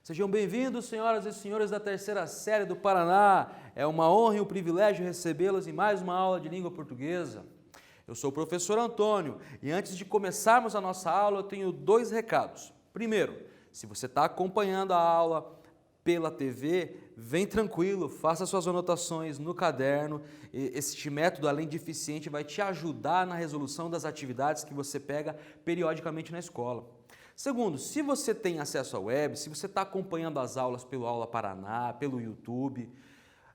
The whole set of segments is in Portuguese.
Sejam bem-vindos, senhoras e senhores da terceira série do Paraná. É uma honra e um privilégio recebê-los em mais uma aula de língua portuguesa. Eu sou o professor Antônio e antes de começarmos a nossa aula eu tenho dois recados. Primeiro, se você está acompanhando a aula pela TV, vem tranquilo, faça suas anotações no caderno. Este método, além de eficiente, vai te ajudar na resolução das atividades que você pega periodicamente na escola. Segundo, se você tem acesso à web, se você está acompanhando as aulas pelo Aula Paraná, pelo YouTube,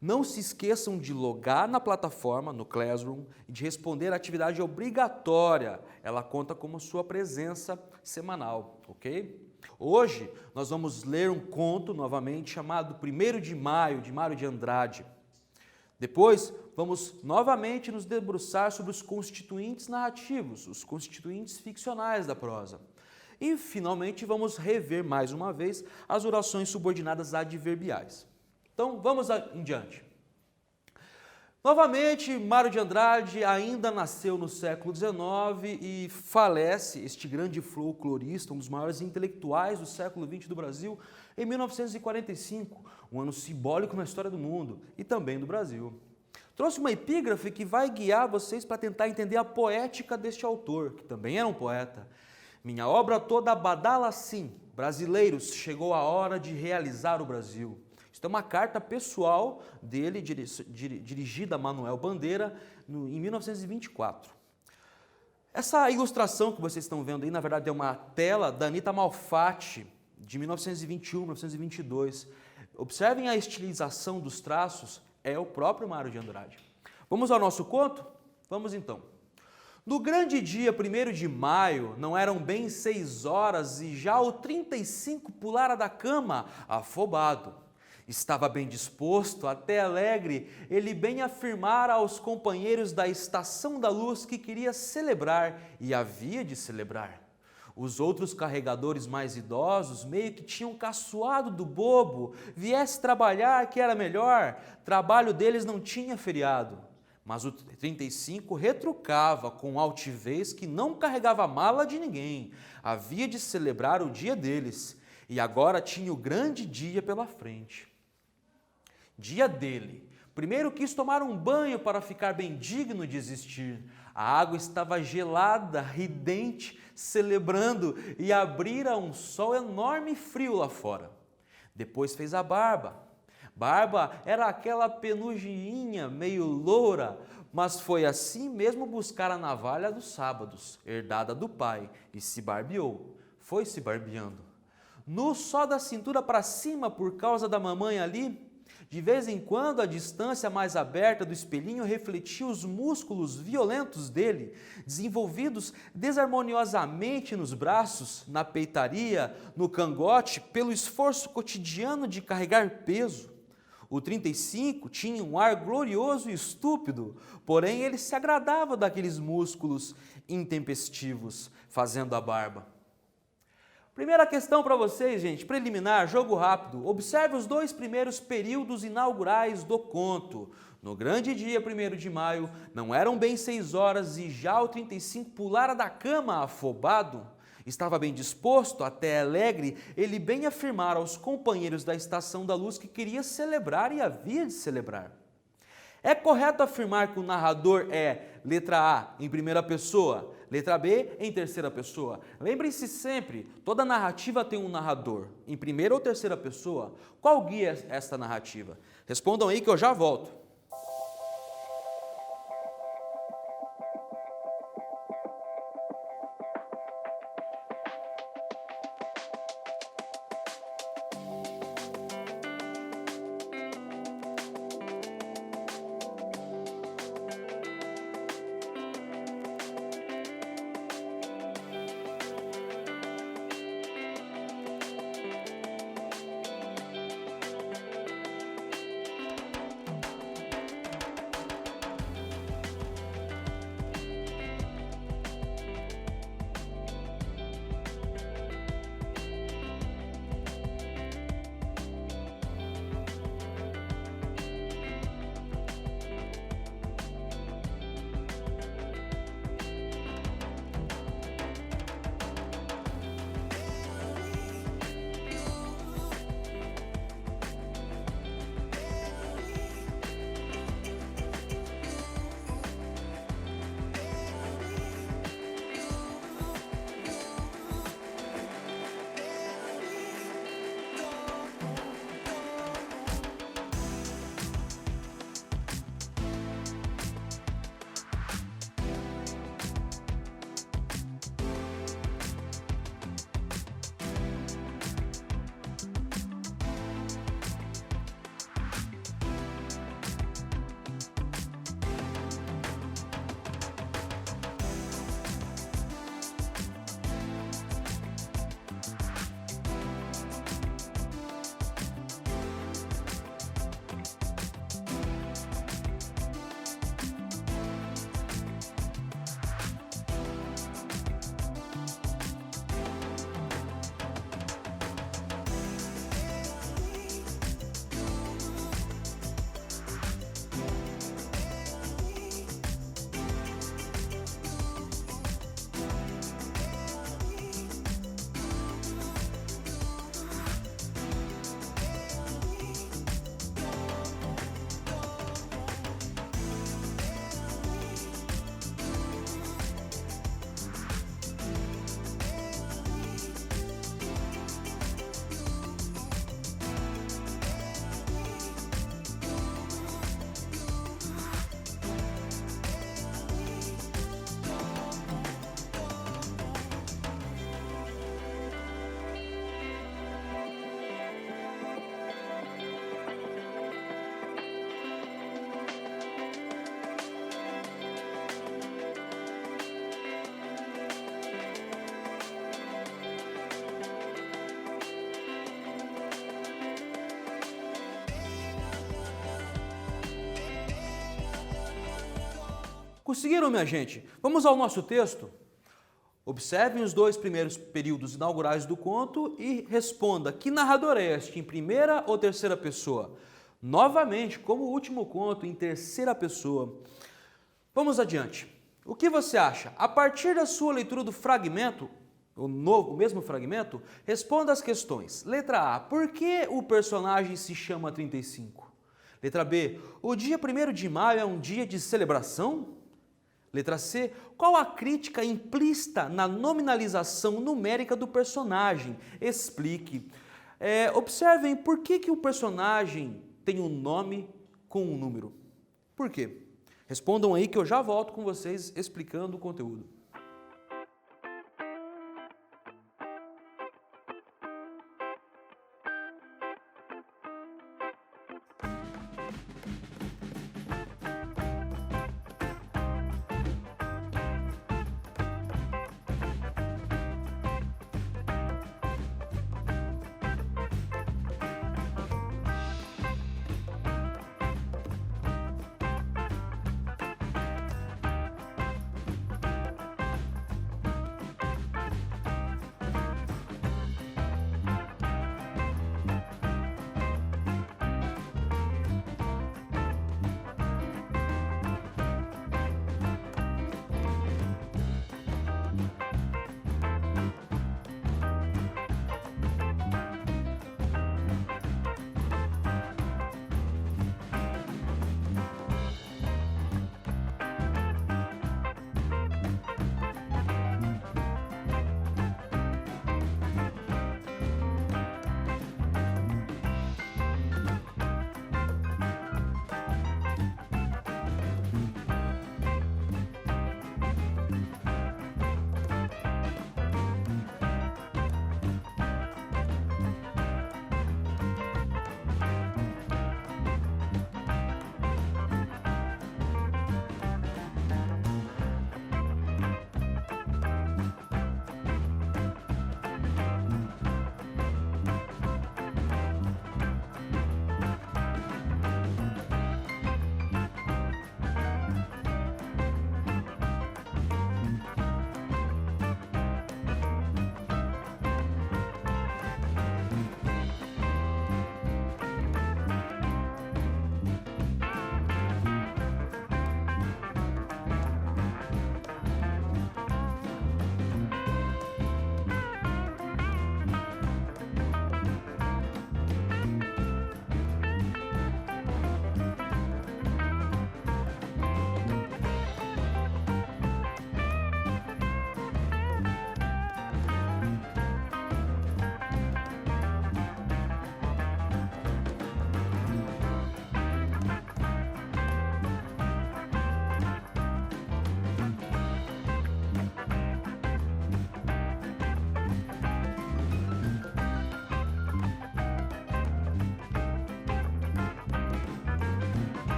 não se esqueçam de logar na plataforma, no Classroom, e de responder a atividade obrigatória. Ela conta como sua presença semanal, ok? Hoje nós vamos ler um conto novamente chamado 1º de Maio, de Mário de Andrade. Depois vamos novamente nos debruçar sobre os constituintes narrativos, os constituintes ficcionais da prosa. E, finalmente, vamos rever mais uma vez as orações subordinadas adverbiais. Então, vamos em diante. Novamente, Mário de Andrade ainda nasceu no século XIX e falece, este grande folclorista, um dos maiores intelectuais do século XX do Brasil, em 1945, um ano simbólico na história do mundo e também do Brasil. Trouxe uma epígrafe que vai guiar vocês para tentar entender a poética deste autor, que também era um poeta. Minha obra toda badala assim, brasileiros, chegou a hora de realizar o Brasil. Isso é uma carta pessoal dele, dirigida a Manuel Bandeira, em 1924. Essa ilustração que vocês estão vendo aí, na verdade, é uma tela da Anita Malfatti, de 1921, 1922. Observem a estilização dos traços, é o próprio Mário de Andrade. Vamos ao nosso conto? Vamos então. No grande dia 1º de maio, não eram bem 6 horas e já o 35 pulara da cama, afobado. Estava bem disposto, até alegre, ele bem afirmara aos companheiros da Estação da Luz que queria celebrar e havia de celebrar. Os outros carregadores mais idosos meio que tinham caçoado do bobo, viesse trabalhar que era melhor, trabalho deles não tinha feriado. Mas o 35 retrucava com altivez que não carregava mala de ninguém, havia de celebrar o dia deles e agora tinha o grande dia pela frente. Dia dele. Primeiro quis tomar um banho para ficar bem digno de existir. A água estava gelada, ridente, celebrando e abrira um sol enorme e frio lá fora. Depois fez a barba. Barba era aquela penuginha meio loura, mas foi assim mesmo buscar a navalha dos sábados, herdada do pai, e se barbeou. Foi se barbeando. Nu só da cintura para cima por causa da mamãe ali, de vez em quando a distância mais aberta do espelhinho refletia os músculos violentos dele, desenvolvidos desarmoniosamente nos braços, na peitaria, no cangote, pelo esforço cotidiano de carregar peso. O 35 tinha um ar glorioso e estúpido, porém ele se agradava daqueles músculos intempestivos, fazendo a barba. Primeira questão para vocês, gente, preliminar, jogo rápido. Observe os 2 primeiros períodos inaugurais do conto. No grande dia 1º de maio, não eram bem 6 horas e já o 35 pulara da cama afobado. Estava bem disposto, até alegre, ele bem afirmara aos companheiros da Estação da Luz que queria celebrar e havia de celebrar. É correto afirmar que o narrador é, letra A, em primeira pessoa, letra B, em terceira pessoa. Lembrem-se sempre, toda narrativa tem um narrador, em primeira ou terceira pessoa. Qual guia esta narrativa? Respondam aí que eu já volto. Conseguiram, minha gente? Vamos ao nosso texto? Observem os 2 primeiros períodos inaugurais do conto e responda: que narrador é este, em primeira ou terceira pessoa? Novamente, como o último conto, em terceira pessoa. Vamos adiante. O que você acha? A partir da sua leitura do fragmento, o mesmo fragmento, responda as questões. Letra A. Por que o personagem se chama 35? Letra B. O dia 1º de maio é um dia de celebração? Letra C. Qual a crítica implícita na nominalização numérica do personagem? Explique. Observem por que o personagem tem um nome com um número. Por quê? Respondam aí que eu já volto com vocês explicando o conteúdo.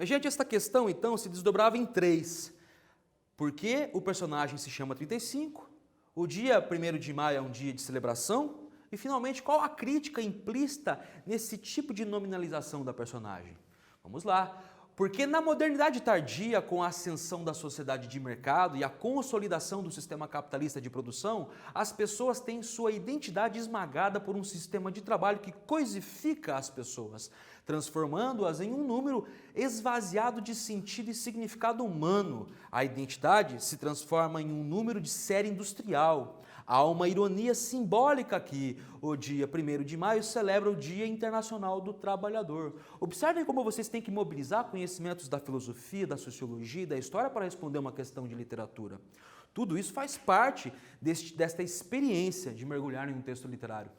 Gente, esta questão então se desdobrava em três. Por que o personagem se chama 35? O dia 1º de maio é um dia de celebração? E finalmente, qual a crítica implícita nesse tipo de nominalização da personagem? Vamos lá. Porque na modernidade tardia, com a ascensão da sociedade de mercado e a consolidação do sistema capitalista de produção, as pessoas têm sua identidade esmagada por um sistema de trabalho que coisifica as pessoas, transformando-as em um número esvaziado de sentido e significado humano. A identidade se transforma em um número de série industrial. Há uma ironia simbólica aqui. O dia 1º de maio celebra o Dia Internacional do Trabalhador. Observem como vocês têm que mobilizar conhecimentos da filosofia, da sociologia e da história para responder uma questão de literatura. Tudo isso faz parte desta experiência de mergulhar em um texto literário.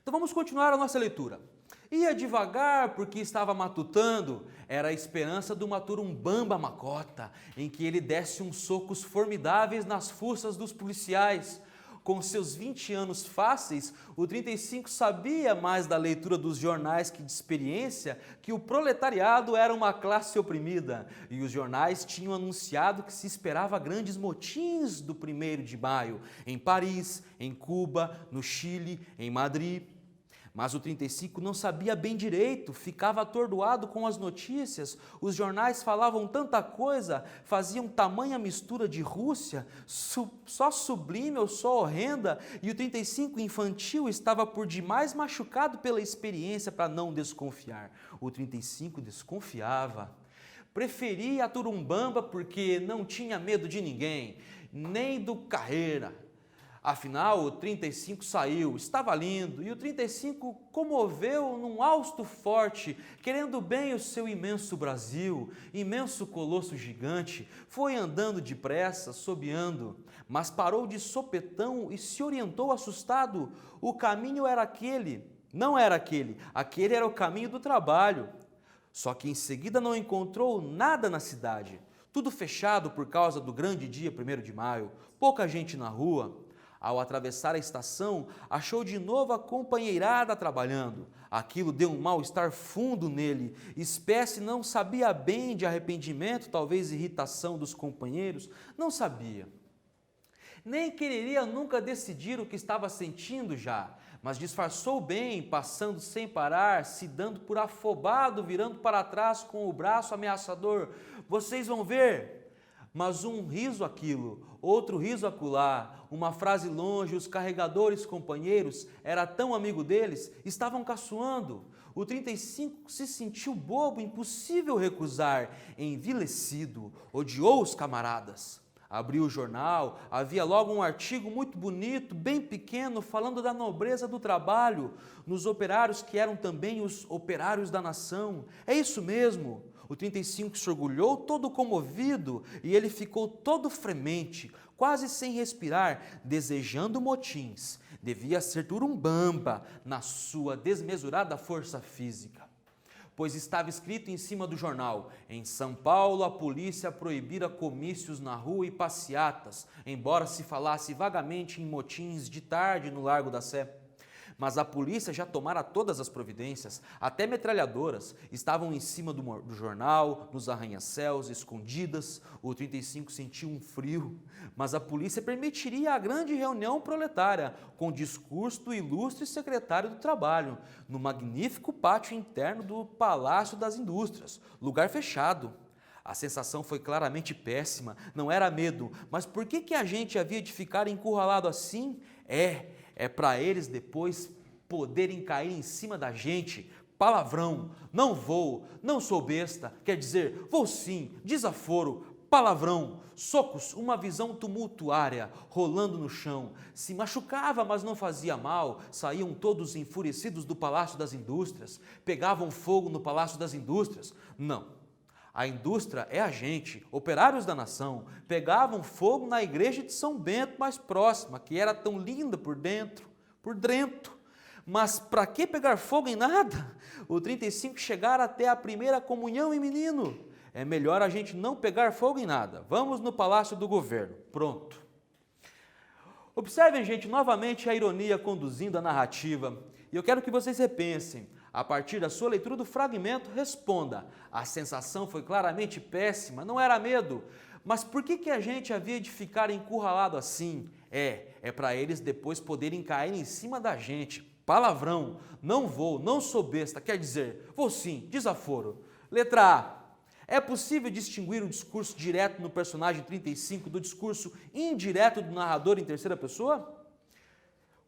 Então vamos continuar a nossa leitura. Ia devagar porque estava matutando, era a esperança do Maturumbamba Macota, em que ele desse uns socos formidáveis nas fuças dos policiais. Com seus 20 anos fáceis, o 35 sabia mais da leitura dos jornais que de experiência que o proletariado era uma classe oprimida, e os jornais tinham anunciado que se esperava grandes motins do 1º de maio, em Paris, em Cuba, no Chile, em Madrid. Mas o 35 não sabia bem direito, ficava atordoado com as notícias, os jornais falavam tanta coisa, faziam tamanha mistura de Rússia, só sublime ou só horrenda, e o 35 infantil estava por demais machucado pela experiência para não desconfiar. O 35 desconfiava. Preferia a Turumbamba porque não tinha medo de ninguém, nem do Carreira. Afinal, o 35 saiu, estava lindo, e o 35 comoveu num hausto forte, querendo bem o seu imenso Brasil, imenso colosso gigante, foi andando depressa, sobeando, mas parou de sopetão e se orientou assustado. O caminho era aquele, não era aquele era o caminho do trabalho. Só que em seguida não encontrou nada na cidade, tudo fechado por causa do grande dia 1º de maio, pouca gente na rua. Ao atravessar a estação, achou de novo a companheirada trabalhando. Aquilo deu um mal-estar fundo nele, espécie não sabia bem de arrependimento, talvez irritação dos companheiros, não sabia. Nem quereria nunca decidir o que estava sentindo já, mas disfarçou bem, passando sem parar, se dando por afobado, virando para trás com o braço ameaçador. Vocês vão ver. Mas um riso aquilo, outro riso acolá, uma frase longe, os carregadores companheiros, era tão amigo deles, estavam caçoando. O 35 se sentiu bobo, impossível recusar, envilecido, odiou os camaradas. Abriu o jornal, havia logo um artigo muito bonito, bem pequeno, falando da nobreza do trabalho, nos operários que eram também os operários da nação. É isso mesmo. O 35 se orgulhou todo comovido e ele ficou todo fremente, quase sem respirar, desejando motins. Devia ser Turumbamba na sua desmesurada força física. Pois estava escrito em cima do jornal: em São Paulo a polícia proibira comícios na rua e passeatas, embora se falasse vagamente em motins de tarde no Largo da Sé. Mas a polícia já tomara todas as providências, até metralhadoras estavam em cima do jornal, nos arranha-céus, escondidas. O 35 sentiu um frio, mas a polícia permitiria a grande reunião proletária, com discurso do ilustre secretário do Trabalho, no magnífico pátio interno do Palácio das Indústrias, lugar fechado. A sensação foi claramente péssima, não era medo, mas por que a gente havia de ficar encurralado assim? É para eles depois poderem cair em cima da gente. Palavrão, não vou, não sou besta, quer dizer, vou sim, desaforo, palavrão, socos, uma visão tumultuária, rolando no chão. Se machucava, mas não fazia mal, saíam todos enfurecidos do Palácio das Indústrias, pegavam fogo no Palácio das Indústrias. Não. A indústria é a gente, operários da nação, pegavam fogo na igreja de São Bento mais próxima, que era tão linda por dentro. Mas para que pegar fogo em nada? O 35 chegara até a primeira comunhão em menino. É melhor a gente não pegar fogo em nada. Vamos no Palácio do Governo. Pronto. Observem, gente, novamente a ironia conduzindo a narrativa. E eu quero que vocês repensem. A partir da sua leitura do fragmento, responda. A sensação foi claramente péssima, não era medo. Mas por que a gente havia de ficar encurralado assim? É para eles depois poderem cair em cima da gente. Palavrão, não vou, não sou besta, quer dizer, vou sim, desaforo. Letra A. É possível distinguir o discurso direto no personagem 35 do discurso indireto do narrador em terceira pessoa?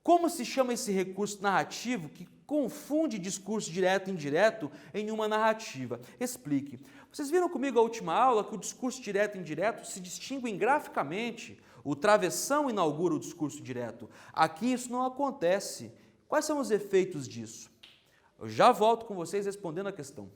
Como se chama esse recurso narrativo que confunde discurso direto e indireto em uma narrativa? Explique. Vocês viram comigo a última aula que o discurso direto e indireto se distinguem graficamente. O travessão inaugura o discurso direto. Aqui isso não acontece. Quais são os efeitos disso? Eu já volto com vocês respondendo a questão.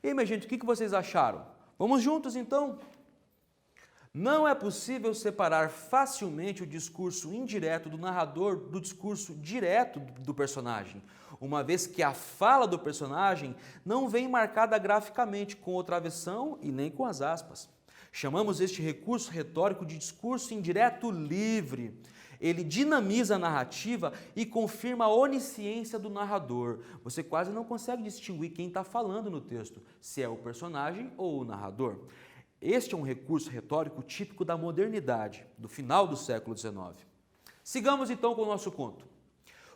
E aí, minha gente, o que vocês acharam? Vamos juntos, então? Não é possível separar facilmente o discurso indireto do narrador do discurso direto do personagem, uma vez que a fala do personagem não vem marcada graficamente com o travessão e nem com as aspas. Chamamos este recurso retórico de discurso indireto livre. Ele dinamiza a narrativa e confirma a onisciência do narrador. Você quase não consegue distinguir quem está falando no texto, se é o personagem ou o narrador. Este é um recurso retórico típico da modernidade, do final do século XIX. Sigamos então com o nosso conto.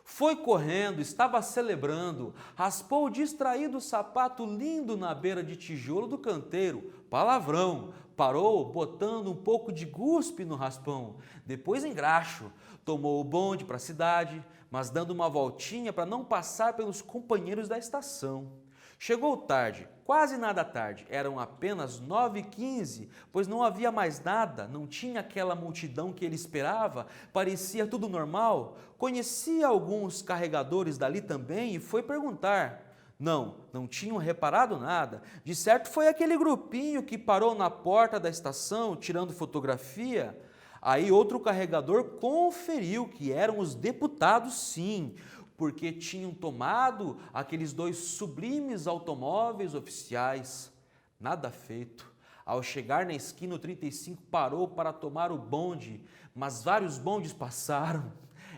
Foi correndo, estava celebrando, raspou distraído o sapato lindo na beira de tijolo do canteiro, palavrão, parou botando um pouco de guspe no raspão, depois engraxo, tomou o bonde para a cidade, mas dando uma voltinha para não passar pelos companheiros da estação. Chegou tarde, quase nada tarde, eram apenas 9h15, pois não havia mais nada, não tinha aquela multidão que ele esperava, parecia tudo normal. Conhecia alguns carregadores dali também e foi perguntar. Não tinham reparado nada. De certo foi aquele grupinho que parou na porta da estação tirando fotografia. Aí outro carregador conferiu que eram os deputados, sim, porque tinham tomado aqueles 2 sublimes automóveis oficiais. Nada feito. Ao chegar na esquina, o 35 parou para tomar o bonde, mas vários bondes passaram.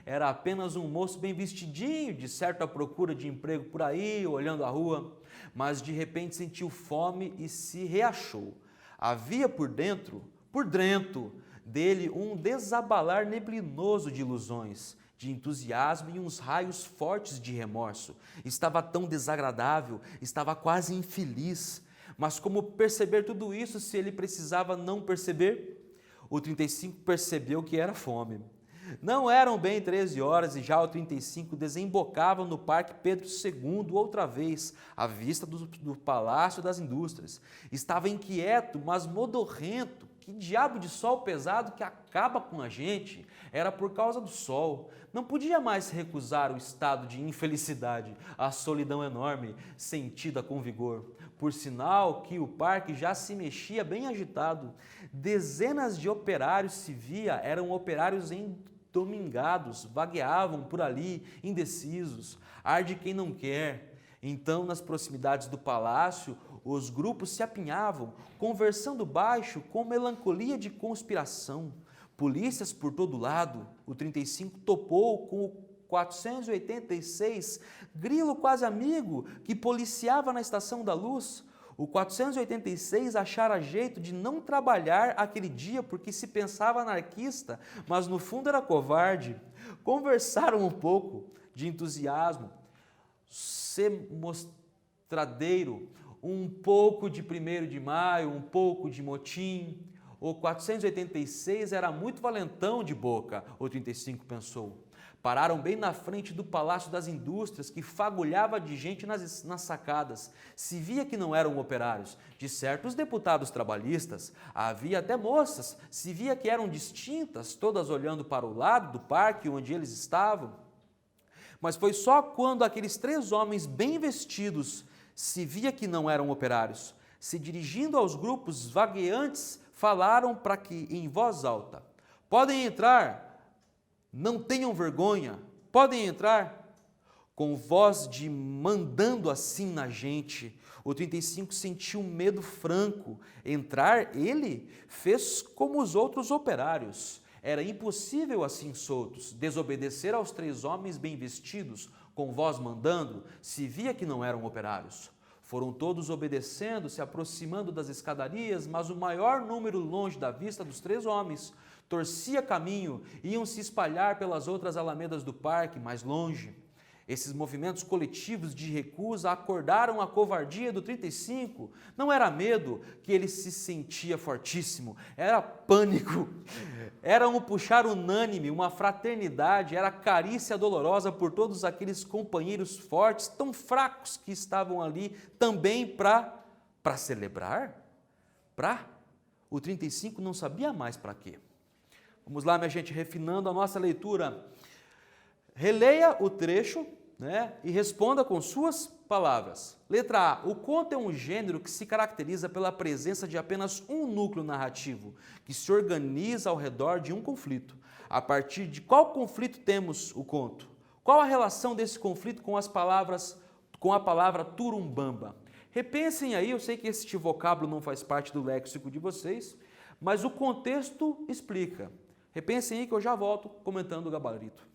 Era apenas um moço bem vestidinho, de certo à procura de emprego por aí, olhando a rua, mas de repente sentiu fome e se reachou. Havia por dentro dele um desabalar neblinoso de ilusões, de entusiasmo e uns raios fortes de remorso. Estava tão desagradável, estava quase infeliz. Mas como perceber tudo isso se ele precisava não perceber? O 35 percebeu que era fome. Não eram bem 13 horas e já o 35 desembocava no Parque Pedro II outra vez, à vista do Palácio das Indústrias. Estava inquieto, mas modorrento. Que diabo de sol pesado que acaba com a gente? Era por causa do sol. Não podia mais recusar o estado de infelicidade, a solidão enorme, sentida com vigor. Por sinal que o parque já se mexia bem agitado. Dezenas de operários se via, eram operários endomingados, vagueavam por ali, indecisos. Ar de quem não quer. Então, nas proximidades do palácio, os grupos se apinhavam, conversando baixo com melancolia de conspiração. Polícias por todo lado. O 35 topou com o 486, grilo quase amigo, que policiava na Estação da Luz. O 486 achara jeito de não trabalhar aquele dia porque se pensava anarquista, mas no fundo era covarde. Conversaram um pouco de entusiasmo, ser mostradeiro, um pouco de 1º de maio, um pouco de motim. O 486 era muito valentão de boca, o 35 pensou. Pararam bem na frente do Palácio das Indústrias, que fagulhava de gente nas sacadas. Se via que não eram operários, de certos deputados trabalhistas. Havia até moças, se via que eram distintas, todas olhando para o lado do parque onde eles estavam. Mas foi só quando aqueles 3 homens bem vestidos se via que não eram operários, se dirigindo aos grupos vagueantes, falaram para que, em voz alta, podem entrar, não tenham vergonha, podem entrar. Com voz de mandando assim na gente, o 35 sentiu medo franco. Entrar ele fez como os outros operários. Era impossível assim soltos, desobedecer aos 3 homens bem vestidos, com voz mandando, se via que não eram operários. Foram todos obedecendo, se aproximando das escadarias, mas o maior número longe da vista dos 3 homens. Torcia caminho, iam se espalhar pelas outras alamedas do parque, mais longe. Esses movimentos coletivos de recusa acordaram a covardia do 35. Não era medo, que ele se sentia fortíssimo, era pânico. Era um puxar unânime, uma fraternidade, era carícia dolorosa por todos aqueles companheiros fortes, tão fracos que estavam ali também para celebrar? O 35 não sabia mais para quê. Vamos lá, minha gente, refinando a nossa leitura. Releia o trecho, né? E responda com suas palavras. Letra A. O conto é um gênero que se caracteriza pela presença de apenas um núcleo narrativo, que se organiza ao redor de um conflito. A partir de qual conflito temos o conto? Qual a relação desse conflito com a palavra turumbamba? Repensem aí, eu sei que este vocábulo não faz parte do léxico de vocês, mas o contexto explica. Repensem aí que eu já volto comentando o gabarito.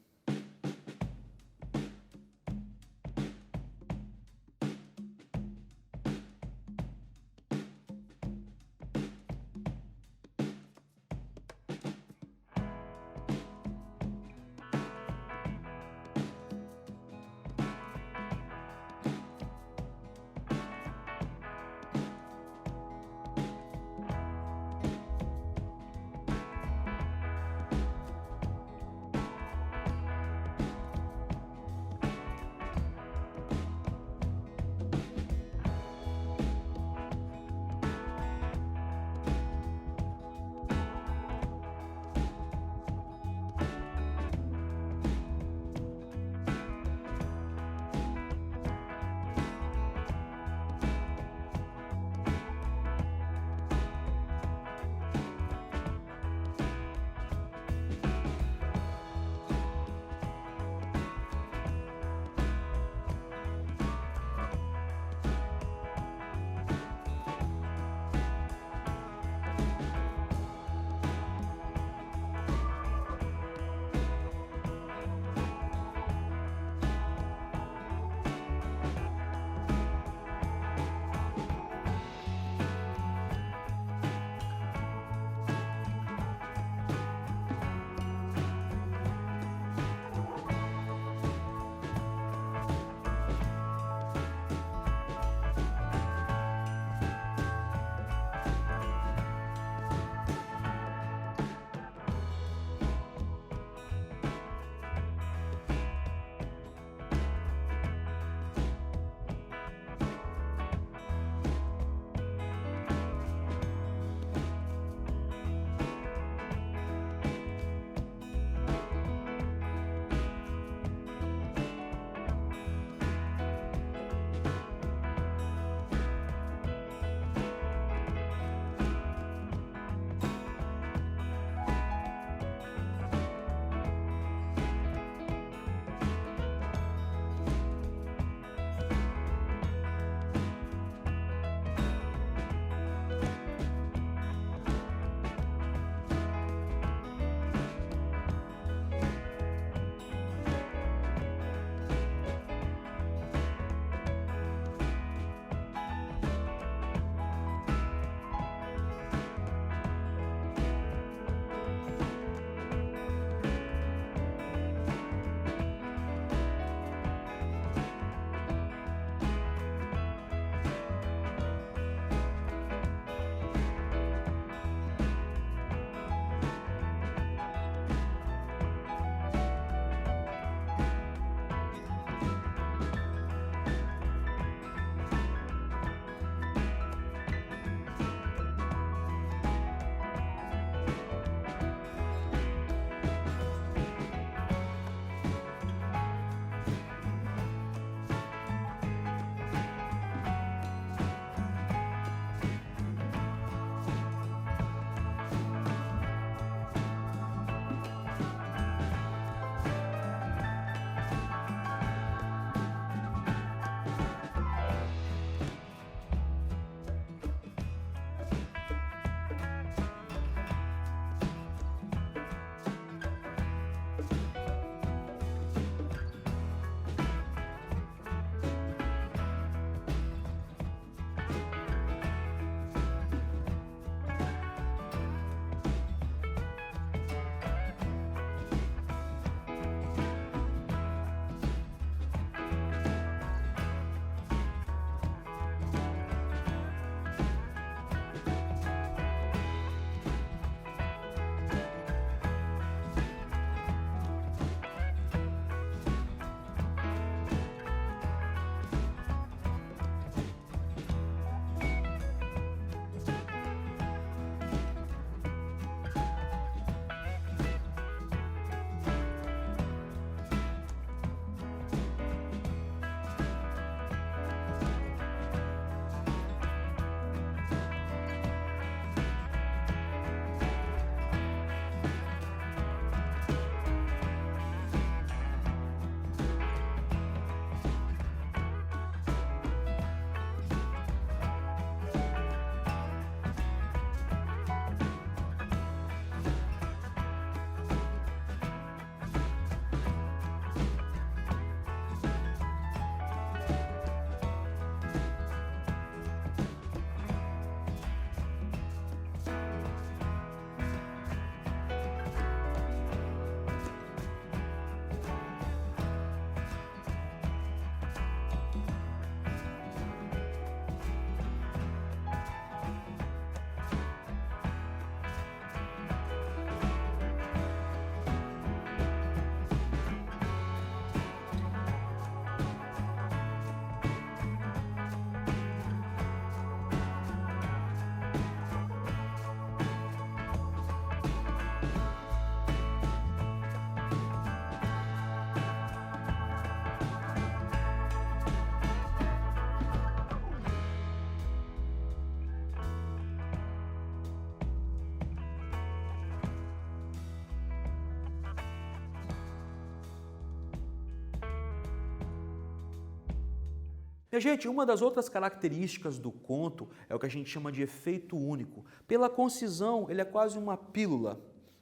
Minha gente, uma das outras características do conto é o que a gente chama de efeito único. Pela concisão, ele é quase uma pílula,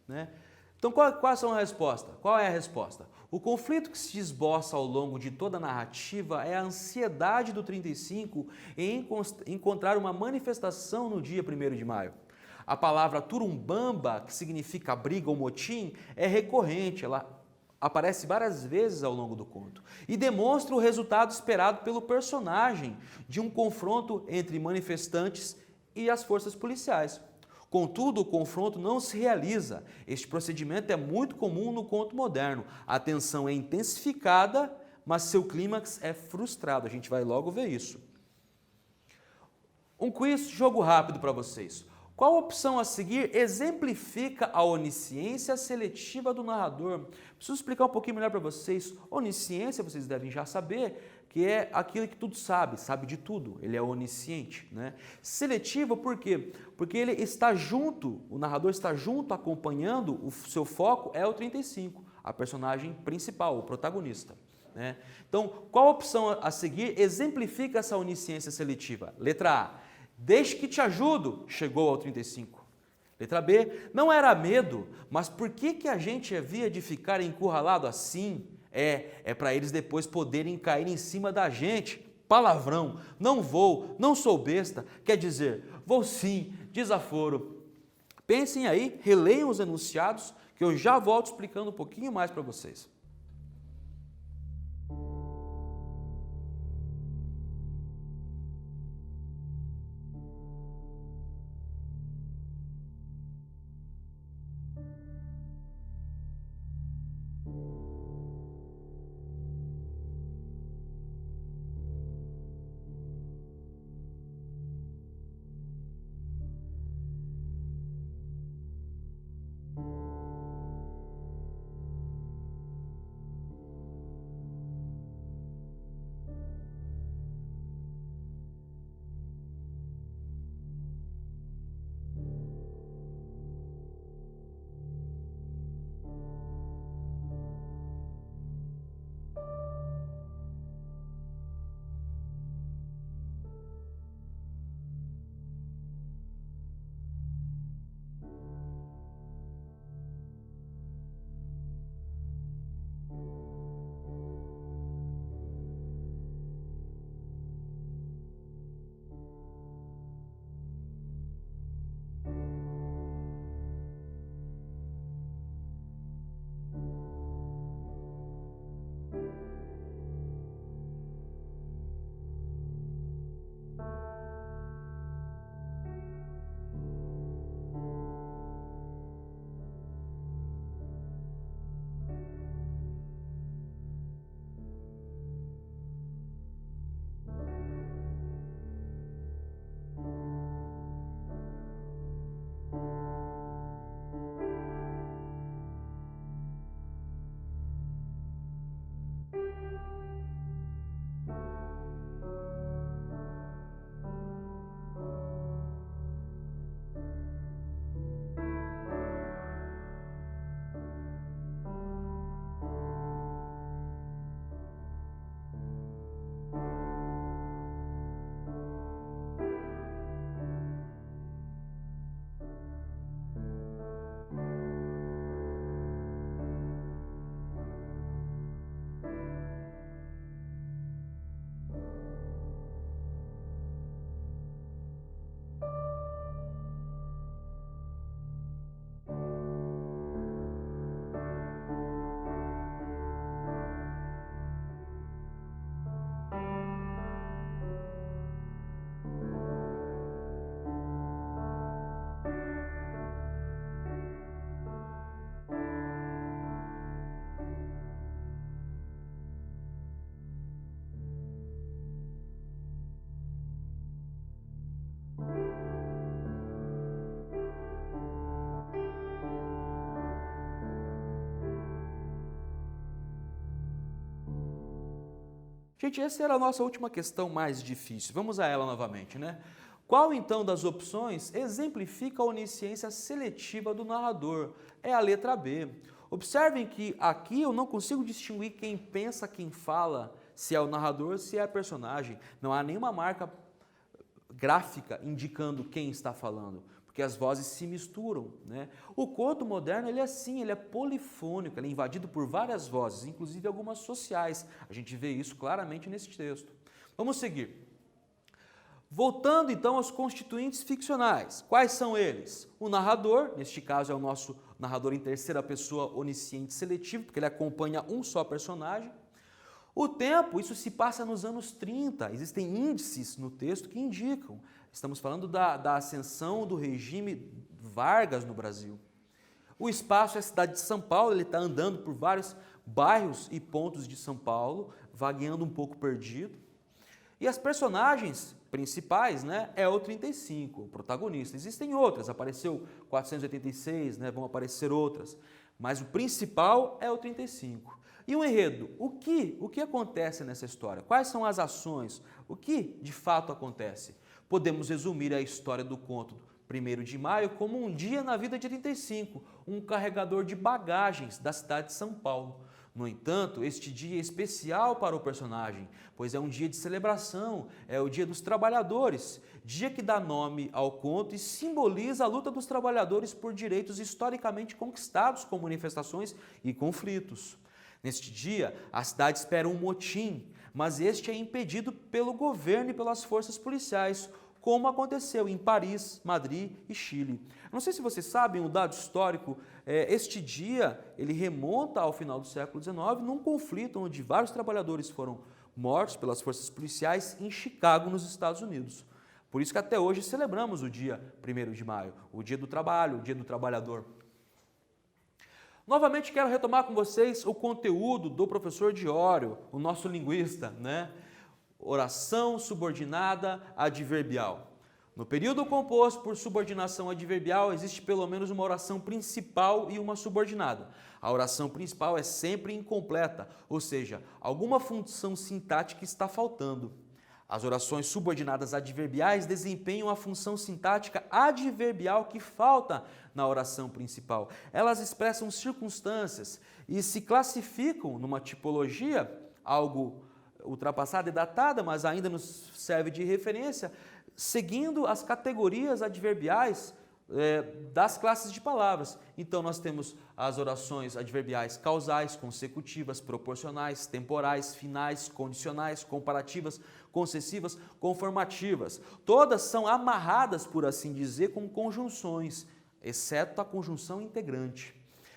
né? Então, quais são a resposta? Qual é a resposta? O conflito que se esboça ao longo de toda a narrativa é a ansiedade do 35 em encontrar uma manifestação no dia 1º de maio. A palavra turumbamba, que significa briga ou motim, é recorrente, ela aparece várias vezes ao longo do conto e demonstra o resultado esperado pelo personagem de um confronto entre manifestantes e as forças policiais. Contudo, o confronto não se realiza. Este procedimento é muito comum no conto moderno. A tensão é intensificada, mas seu clímax é frustrado. A gente vai logo ver isso. Um quiz, jogo rápido para vocês. Qual opção a seguir exemplifica a onisciência seletiva do narrador? Preciso explicar um pouquinho melhor para vocês. Onisciência, vocês devem já saber, que é aquilo que tudo sabe, sabe de tudo. Ele é onisciente, né? Seletivo por quê? Porque ele está junto, o narrador está junto, acompanhando, o seu foco é o 35, a personagem principal, o protagonista, né? Então, qual opção a seguir exemplifica essa onisciência seletiva? Letra A. Desde que te ajudo, chegou ao 35. Letra B, não era medo, mas por que a gente havia de ficar encurralado assim? É para eles depois poderem cair em cima da gente. Palavrão, não vou, não sou besta, quer dizer, vou sim, desaforo. Pensem aí, releiam os enunciados, que eu já volto explicando um pouquinho mais para vocês. Gente, essa era a nossa última questão mais difícil. Vamos a ela novamente, né? Qual então das opções exemplifica a onisciência seletiva do narrador? É a letra B. Observem que aqui eu não consigo distinguir quem pensa, quem fala, se é o narrador, se é a personagem. Não há nenhuma marca gráfica indicando quem está falando, porque as vozes se misturam, né? O conto moderno, ele é assim, ele é polifônico, ele é invadido por várias vozes, inclusive algumas sociais. A gente vê isso claramente nesse texto. Vamos seguir. Voltando então aos constituintes ficcionais. Quais são eles? O narrador, neste caso é o nosso narrador em terceira pessoa onisciente seletivo, porque ele acompanha um só personagem. O tempo, isso se passa nos anos 30, existem índices no texto que indicam. Estamos falando da ascensão do regime Vargas no Brasil. O espaço é a cidade de São Paulo, ele está andando por vários bairros e pontos de São Paulo, vagueando um pouco perdido. E as personagens principais, né, é o 35, o protagonista. Existem outras, apareceu 486, né, vão aparecer outras, mas o principal é o 35. E o enredo, o que acontece nessa história? Quais são as ações? O que de fato acontece? Podemos resumir a história do conto 1º de maio como um dia na vida de 35, um carregador de bagagens da cidade de São Paulo. No entanto, este dia é especial para o personagem, pois é um dia de celebração, é o dia dos trabalhadores, dia que dá nome ao conto e simboliza a luta dos trabalhadores por direitos historicamente conquistados com manifestações e conflitos. Neste dia, a cidade espera um motim, mas este é impedido pelo governo e pelas forças policiais, como aconteceu em Paris, Madrid e Chile. Não sei se vocês sabem um dado histórico, este dia ele remonta ao final do século XIX, num conflito onde vários trabalhadores foram mortos pelas forças policiais em Chicago, nos Estados Unidos. Por isso que até hoje celebramos o dia 1º de maio, o dia do trabalho, o dia do trabalhador. Novamente quero retomar com vocês o conteúdo do professor Diório, o nosso linguista, né? Oração subordinada adverbial. No período composto por subordinação adverbial, existe pelo menos uma oração principal e uma subordinada. A oração principal é sempre incompleta, ou seja, alguma função sintática está faltando. As orações subordinadas adverbiais desempenham a função sintática adverbial que falta na oração principal. Elas expressam circunstâncias e se classificam numa tipologia, algo ultrapassada e datada, mas ainda nos serve de referência, seguindo as categorias adverbiais das classes de palavras. Então nós temos as orações adverbiais causais, consecutivas, proporcionais, temporais, finais, condicionais, comparativas, concessivas, conformativas. Todas são amarradas, por assim dizer, com conjunções, exceto a conjunção integrante.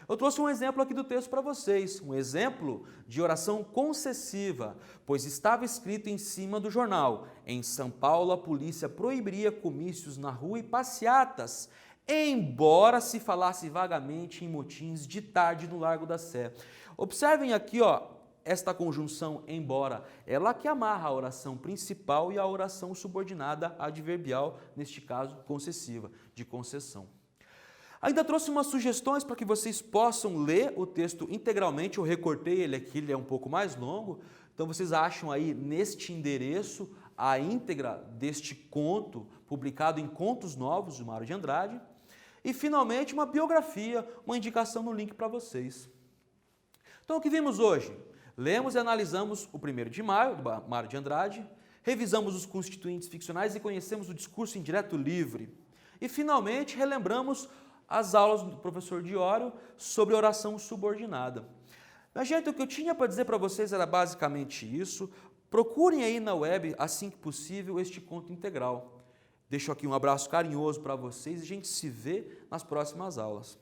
Eu trouxe um exemplo aqui do texto para vocês, um exemplo de oração concessiva, pois estava escrito em cima do jornal: em São Paulo a polícia proibiria comícios na rua e passeatas, embora se falasse vagamente em motins de tarde no Largo da Sé. Observem aqui, esta conjunção embora, ela que amarra a oração principal e a oração subordinada adverbial, neste caso concessiva, de concessão. Ainda trouxe umas sugestões para que vocês possam ler o texto integralmente. Eu recortei ele aqui, ele é um pouco mais longo. Então vocês acham aí neste endereço a íntegra deste conto, publicado em Contos Novos, de Mário de Andrade. E finalmente uma biografia, uma indicação no link para vocês. Então o que vimos hoje? Lemos e analisamos o 1º de maio, do Mário de Andrade, revisamos os constituintes ficcionais e conhecemos o discurso indireto livre. E finalmente relembramos as aulas do professor Diório sobre oração subordinada. Mas, gente, o que eu tinha para dizer para vocês era basicamente isso. Procurem aí na web, assim que possível, este conto integral. Deixo aqui um abraço carinhoso para vocês e a gente se vê nas próximas aulas.